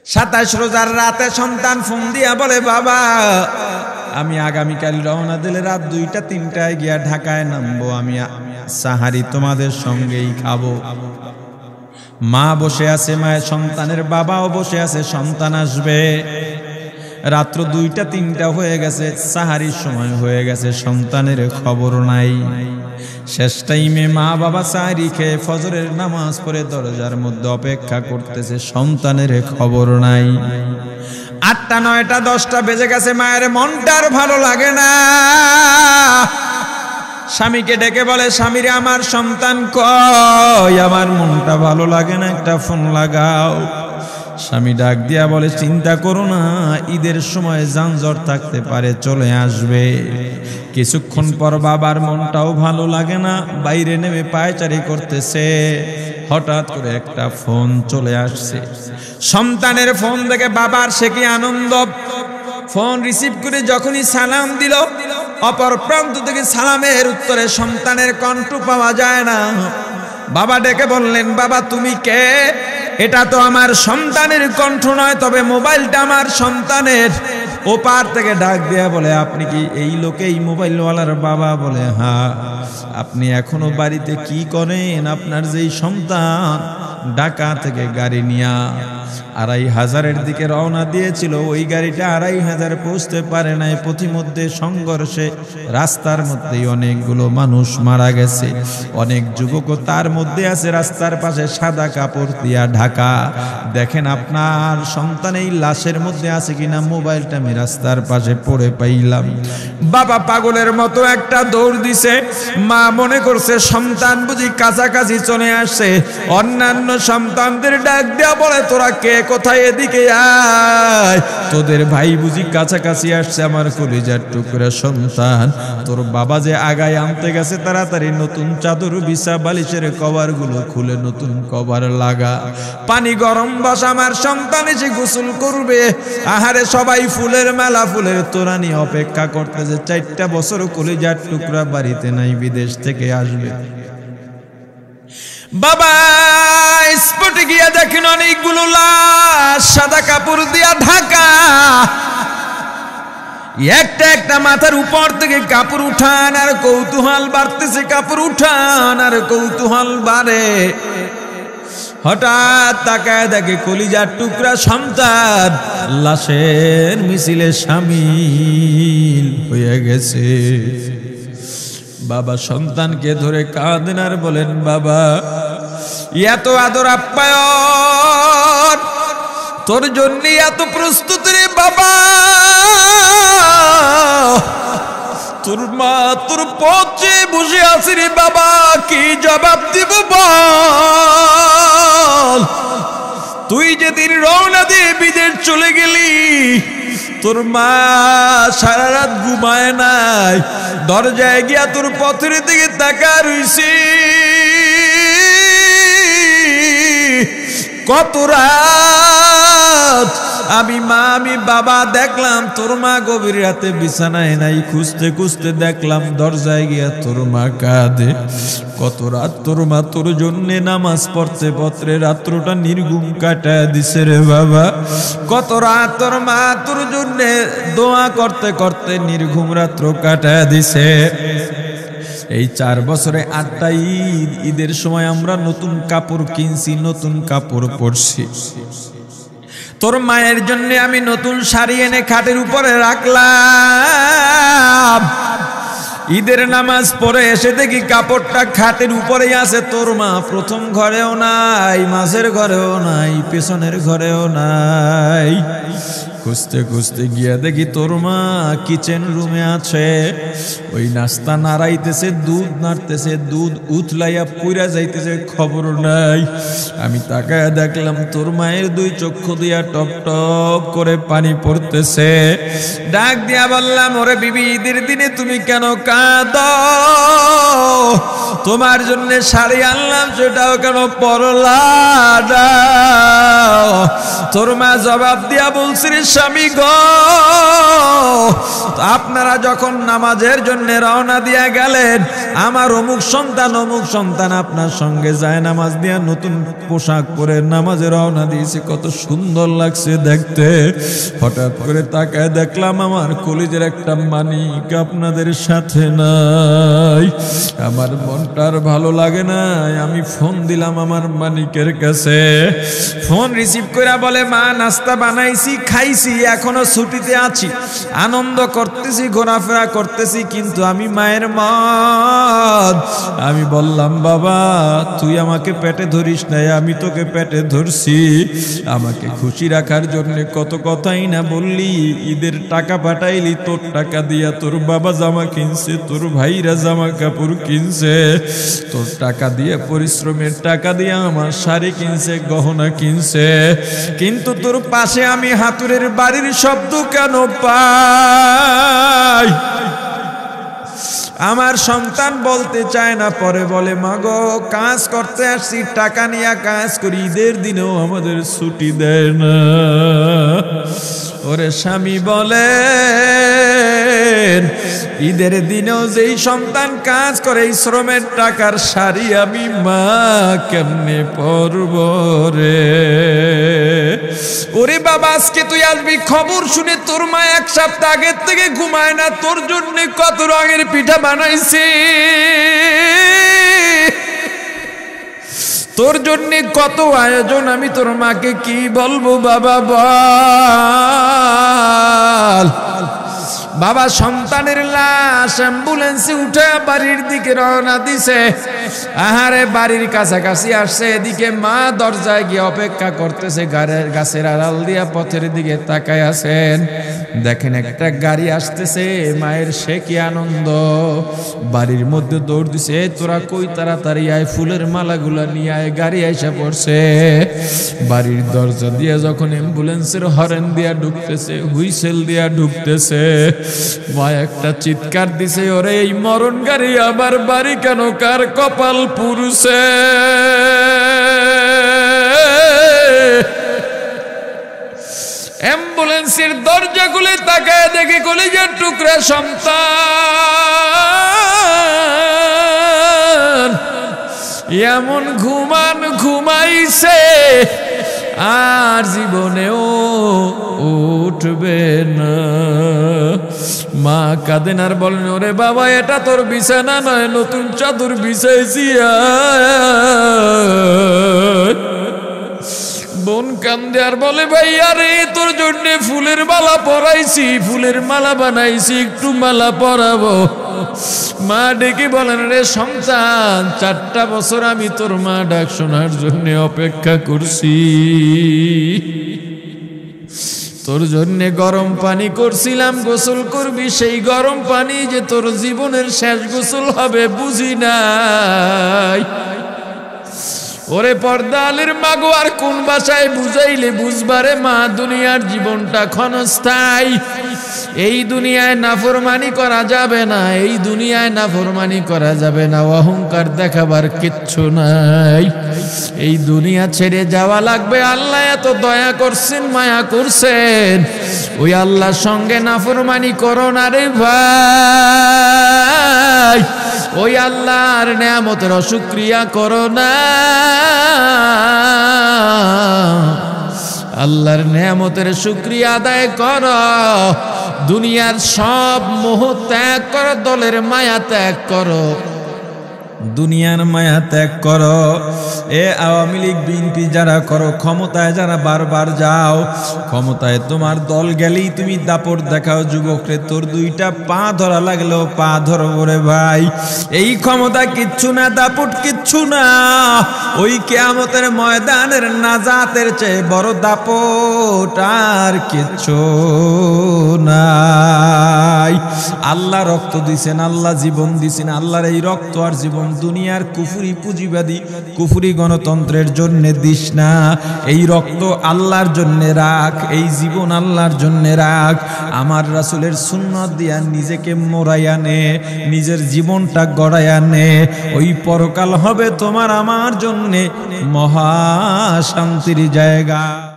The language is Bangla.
27 রোজার রাতে সন্তান ফোন দিয়া বলে, বাবা আমি আগামীকাল রওনা দিলে রাত 2টা-3টায় গিয়া ঢাকায় নামবো, আমি সাহারি তোমাদের সঙ্গেই খাবো। মা বসে আছে, মায়ের সন্তানের বাবাও বসে আছে, সন্তান আসবে। রাত্র 2টা-3টা হয়ে গেছে, সাহারির সময় হয়ে গেছে, সন্তানের খবর নাই। শেষ টাইমে মা বাবা সাহারি খেয়ে ফজরের নামাজ পড়ে দরজার মধ্যে অপেক্ষা করতেছে, সন্তানের খবর নাই। 8টা, 9টা, 10টা বেজে গেছে, মায়ের মনটার ভালো লাগে না। স্বামীকে ডেকে বলে, স্বামীরে আমার সন্তান কই, আমার মনটা ভালো লাগে না, একটা ফোন লাগাও। স্বামী ডাক দিয়া বলে, চিন্তা করো না, ঈদের সময় যানজট থাকতে পারে, চলে আসবে। কিছুক্ষণ পর বাবার মনটাও ভালো লাগে না, বাইরে নেমে পায়চারি করতেছে। হঠাৎ করে একটা ফোন চলে আসছে। সন্তানের ফোন দেখে বাবার সে কি আনন্দ। ফোন রিসিভ করে যখনই সালাম দিল, অপর প্রান্ত থেকে সালামের উত্তরে সন্তানের কণ্ঠ পাওয়া যায় না। বাবা ডেকে বললেন, বাবা তুমি কে? এটা তো আমার সন্তানের কণ্ঠ নয়, তবে মোবাইলটা আমার সন্তানের। ওপার থেকে ডাক দেয়া বলে, আপনি কি এই লোকেই মোবাইলওয়ালার বাবা? বলে, হ্যাঁ। আপনি এখনো বাড়িতে কি করেন? আপনার যেই সন্তান ঢাকা থেকে গাড়ি নিয়া 2500-এর দিকে রওনা দিয়েছিল, ওই গাড়িটা 2500 পৌঁছতে পারে নাই। পথিমধ্যে সংঘর্ষে রাস্তার মধ্যেই অনেকগুলো মানুষ মারা গেছে, অনেক যুবকও তার মধ্যে আছে। রাস্তার পাশে সাদা কাপড় দিয়া ঢাকা। দেখেন আপনার সন্তান এই লাশের মধ্যে আছে কিনা। মোবাইলটা আমি রাস্তার পাশে পড়ে পাইলাম। বাবা পাগলের মতো একটা দৌড় দিছে। মা মনে করছে সন্তান বুঝি কাছাকাছি চলে আসছে। অন্যান্য সন্তানদের ডাক দেয়া বলে, তোরা কে, কোথায়, এদিকে আয়, তোদের ভাই বুঝি কাছাকাছি আসছে। আমার কলিজার টুকরা সন্তান, তোর বাবা যে আগায় আনতে গেছে, তাড়াতাড়ি নতুন চাদর বিছা, বালিশের কভার গুলো খুলে নতুন কভার লাগা, পানি গরম বসা, আমার সন্তান এসে গোসল করবে। আহারে সবাই ফুলের মেলা, ফুলের তোড়া নিয়ে অপেক্ষা করতেছে। 4টা বছর কলিজার টুকরা বাড়িতে নাই, বিদেশ থেকে আসবে। বাবা স্পটে গিয়া দেখেন অনেকগুলো লাশ সাদা কাপড় দিয়া ঢাকা। একটা একটা মাথার উপর থেকে কাপড় উঠান আর কৌতূহল বাড়তেছে, কাপড় উঠান আর কৌতূহল বাড়ে। হঠাৎ তাকায় দেখে কলিজার টুকরা সন্তান লাশের মিছিলে শামিল হয়ে গেছে। বাবা সন্তানকে ধরে কাঁদেন আর বলেন, বাবা এত আদর আপ্যায়ন তোর জন্য, এত প্রস্তুতি রে বাবা। তোর মা তোর পথে বসে আছে রে বাবা, কি জবাব দিব বল? তুই যেদিন রওনা দিয়ে বিদেশ চলে গেলি, তোর মা সারা রাত ঘুমায় নাই, দরজায় গিয়া তোর পথের দিকে তাকা রইছি। কত রাত আমি মা আমি বাবা দেখলাম, তোর মা গভীর রাতে বিছানায় নাই, খুঁজতে খুঁজতে দেখলাম দরজায় গিয়া তোর মা কাঁদে। কত রাত তোর মা তোর জন্যে নামাজ পড়তে পড়তে রাত্রটা নির্ঘুম কাটায় দিছে রে বাবা। কত রাত তোর মা তোর জন্যে দোয়া করতে করতে নির্ঘুম রাত্র কাটায় দিছে। এই 4 বছরে 8টা ঈদ, ঈদের সময় আমরা নতুন কাপড় কিনছি, নতুন কাপড় পরছি। তোর মায়ের জন্য আমি নতুন শাড়ি এনে খাটের উপরে রাখলাম। ঈদের নামাজ পড়ে এসে দেখি কাপড়টা খাটের উপরেই আছে। তোর মা প্রথম ঘরেও নাই, মাঝের ঘরেও নাই, পেছনের ঘরেও নাই। খুঁজতে খুঁজতে গিয়া দেখি তোর মা কিচেন রুমে আছে। ওই নাস্তা নাড়াইতেছে, দুধ নাড়তেছে, দুধ উথলাইয়া পুইরা যাইতেছে, খবর নাই। আমি তাকায় দেখলাম তোর মায়ের 2 চক্ষু দিয়া টপ টপ করে পানি পড়তেছে। ডাক দিয়া বললাম, ওরে বিবি, ঈদের দিনে তুমি কেন কাঁদো? তোমার জন্য শাড়ি আনলাম, সেটাও কেন পরলা না? তোর মা জবাব দিয়া বলছে, রে স্বামী গো, আপনারা যখন নামাজের জন্য রওনা দিয়া গেলেন, আমার অমুক সন্তান আপনার সঙ্গে যায় নামাজ দিয়া নতুন পোশাক পরে নামাজে রওনা দিয়েছে, কত সুন্দর লাগছে দেখতে। হঠাৎ করে তাকায় দেখলাম আমার কলিজের একটা মানিক আপনাদের সাথে নাই। আমার মনটার ভালো লাগে না, আমি ফোন দিলাম আমার মানিকের কাছে। ফোন রিসিভ করে বলে, মা নাস্তা বানাইছি, খাইছি, এখনো ছুটিতে আছি, আনন্দ করতেছি, ঘোরাফেরা করতেছি, কিন্তু আমি মায়ের মত। আমি বললাম, বাবা তুই আমাকে পেটে ধরিস নাই, আমি তোকে পেটে ধরছি। আমাকে খুশি রাখার জন্য কত কথাই না বললি, ঈদের টাকা পাঠাইলি, তোর টাকা দিয়া তোর বাবা জামা কিনছে, তোর ভাইরা জামা কাপড় কিনছে, তোর টাকা দিয়ে পরিশ্রমের টাকা দিয়ে আমার শাড়ি কিনছে, গহনা কিনছে, কিন্তু তোর পাশে আমি হাতুড়ের বাড়ির শব্দ কেন পাই? আমার সন্তান বলতে চায় না, পরে বলে, মাগো কাজ করতে আসছি, টাকা নিয়ে কাজ করি, ঈদের দিনেও আমাদের ছুটি দেয় না। ওরে স্বামী বলে, ঈদের দিনেও যেই সন্তান কাজ করে, এই শ্রমের টাকার শাড়ি আমি মা কেমনে পরব রে? ওরে বাবা, আজকে তুই আসবি, খবর শুনে তোর মা এক সপ্তাহ আগের থেকে ঘুমায় না, তোর জন্য কত রঙের পিঠা বানাইছি, তোর জন্য কত আয়োজন, আমি তোর মাকে কি বলবো বাবা বল। বাবা সন্তানের লাশ অ্যাম্বুলেন্সে উঠে বাড়ির দিকে রওনা দিছে। আহারে বাড়ির কাছাকাছি আসছে, এদিকে মা দরজায় গিয়ে অপেক্ষা করতেছে, গাছের আড়াল দিয়া পথের দিকে তাকায় আছেন। দেখেন একটা গাড়ি আসতেছে, মায়ের সে কি আনন্দ, বাড়ির মধ্যে দৌড় দিছে, তোরা কই তাড়াতাড়ি আয়, ফুলের মালাগুলা নিয়ে আয়, গাড়ি আইসা পড়ছে। বাড়ির দরজা দিয়ে যখন অ্যাম্বুলেন্সের হরেন দিয়া ঢুকতেছে, হুইসেল দিয়া ঢুকতেছে, মা একটা চিৎকার দিছে, ওরে এই মরণ গাড়ি আমার বাড়ি কেন, কার কপাল পুরুষে? অ্যাম্বুলেন্সের দরজা খুলে তাকায় দেখে কলিজার টুকরা সন্তান এমন ঘুমাইছে, আর জীবনেও উঠবে না। মা কাঁদেন আর বলেন, ওরে বাবা এটা তোর বিছানা নয়, নতুন চাদর বিছাইছি। বোন কান্দে আর বলে, ভাই আরে তোর জন্য ফুলের মালা পরাইছি, ফুলের মালা বানাইছি, একটু মালা পরাবো। মা ডেকে বলেন, রে সন্তান, 4টা বছর আমি তোর মা ডাক শোনার জন্য অপেক্ষা করছি, তোর জন্য গরম পানি করছিলাম, গোসল করবি, সেই গরম পানি যে তোর জীবনের শেষ গোসল হবে বুঝি নাই। ওরে পর্দালের মাগো, আর কোন ভাষায় বুঝাইলে বুঝবারে মা, দুনিয়ার জীবনটা ক্ষণস্থায়ী, এই দুনিয়ায় নাফরমানি করা যাবে না, এই দুনিয়ায় নাফরমানি করা যাবে না, অহংকার দেখাবার কিচ্ছু নাই, এই দুনিয়া ছেড়ে যাওয়া লাগবে। আল্লাহ এত দয়া করছেন, মায়া করছেন, ওই আল্লাহর সঙ্গে নাফরমানি করো না রে ভাই, ওই আল্লাহর নেয়ামতের অশুকরিয়া করো না, আল্লাহর নেয়ামতের শুকরিয়া আদায় করো, দুনিয়ার সব মোহ ত্যাগ করো, দলের মায়া ত্যাগ করো, দুনিয়ার মায়া ত্যাগ করো। এ আওয়ামী লীগ বিএনপি যারা করো, ক্ষমতায় যারা বারবার যাও, ক্ষমতায় তোমার দল গেলেই তুমি দাপট দেখাও, যুবকরে তোর 2টা পা ধরা লাগলেও পা ধরবো রে ভাই, এই ক্ষমতা কিচ্ছু না, দাপট কিচ্ছু না, ওই কিয়ামতের ময়দানের নাজাতের চেয়ে বড় দাপট আর কিচ্ছু নাই। আল্লাহ রক্ত দিছেন, আল্লাহ জীবন দিছেন, আল্লাহর এই রক্ত আর জীবন দুনিয়ার কুফরি পুঁজিবাদী কুফরি গণতন্ত্রের জন্য দিস না, এই রক্ত আল্লাহর জন্য রাখ, এই জীবন আল্লাহর জন্য রাখ। আমার রাসূলের সুন্নাত দিয়া নিজেকে মোড়াইয়া নে, নিজের জীবনটা গড়াইয়া নে, ওই পরকাল হবে তোমার আমার জন্য মহা শান্তির জায়গা।